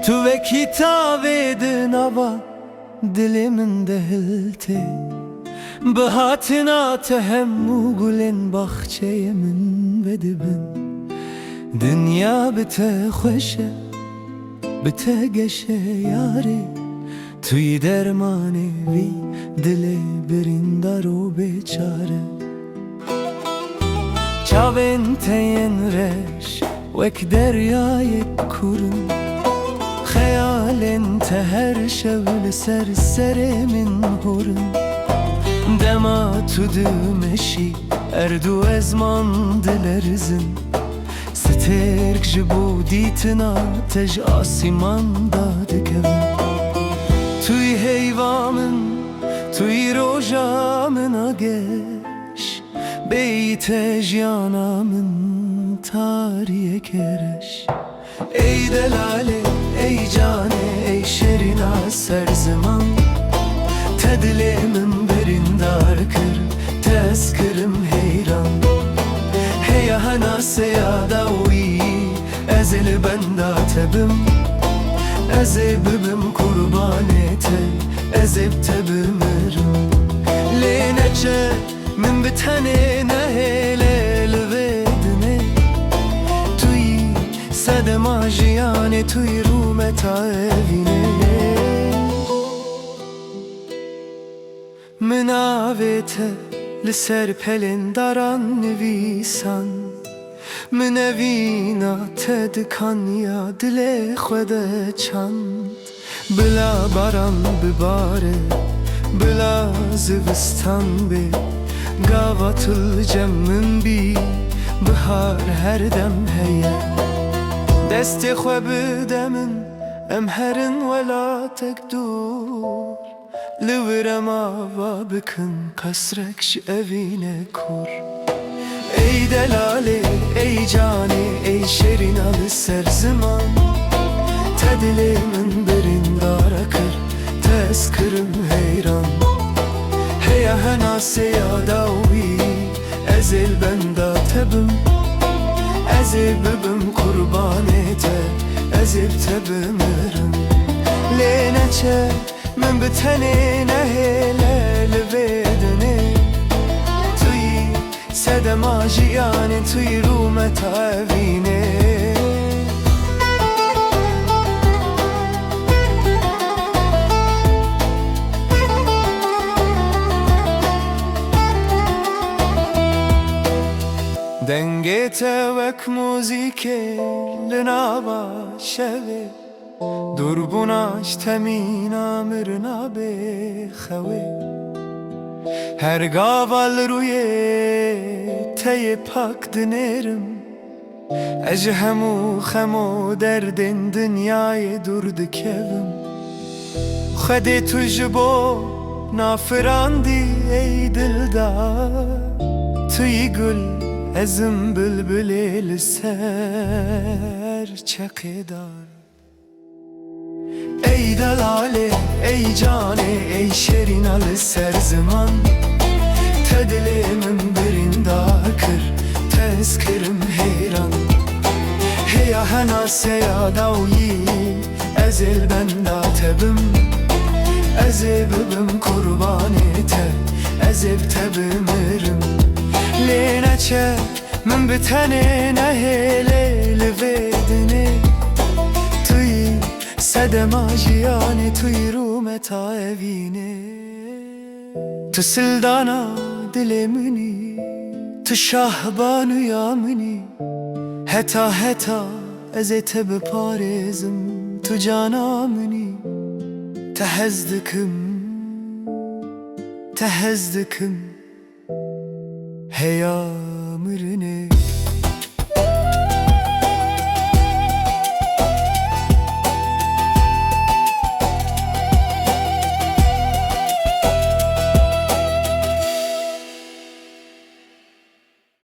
Tu vekita vedin ava dilimin dehilti Bahatina tehemmu gulin bahçeyemin ve dibin Dünya bite khoşe bite geşe yari Tuy dermani vi dile birindar o beçare Çavin teyen reş vek deryayı kurun Hayalin te her şevl serserimin hurun Dema tu dümeşi erdu ezman dilerizin Sterk jibu ditina tej asiman da dikevin Tuy heyvamın, tuy rojamın ageş Beyte janamın tariye kereş Ey delale, ey cane, ey şerina serziman Tedilimin birindar kır, tezkırım heyran Heya hana seyada uyi, ezeli benda tebim Ezebibim kurban ete, ezeb tebimirim Leneçe min bitene nehele lvedine Tuy sedema jiyane tuy rumeta evine Minavete li serpelin daran nivisan Minevina tedkan ya dile khwede çand Bila baran bibare Bila zivistan be Gavatıl cemmin bi Bihar her dem heye Desti khwe bidemin Emherin vela tekdur Livirem ava bikin Kasrek şi evine kur Ey delale, ey cane, ey şerinalı serziman Tedilimin birindar akır, tezkırım heyran Heya hena seyada uvi, ezil benda tebim Ezibibim kurban ete, ezib tebimirim Leneçe min bitene nehele livedine Sedema jiyane tuy rumeta evine Dengete vek muzike linava şeve Durbunaş temina mirna be khave Her gaval ruye teye pak dinerim Ejhemu khemu derdin dünyayı durdu kevim Khade tujbo nafirandi ey dildar Tuy gül ezim bülbül el ser çekedar Ey delale, ey cane, ey şerinalı serziman Tedilimin birindar kır, tezkırım heyran Heya hena seyada uyi, ezil benda tebim Ezebibim kurban ete, ezeb tebimirim Leneçe min bitene nehele livedine Sedema jiyane tuy rumeta evine Tu sildana dilemini Tu şahbanu yamini Heta heta ezete biparezim Tu canamini Tehezdikim Heya mirine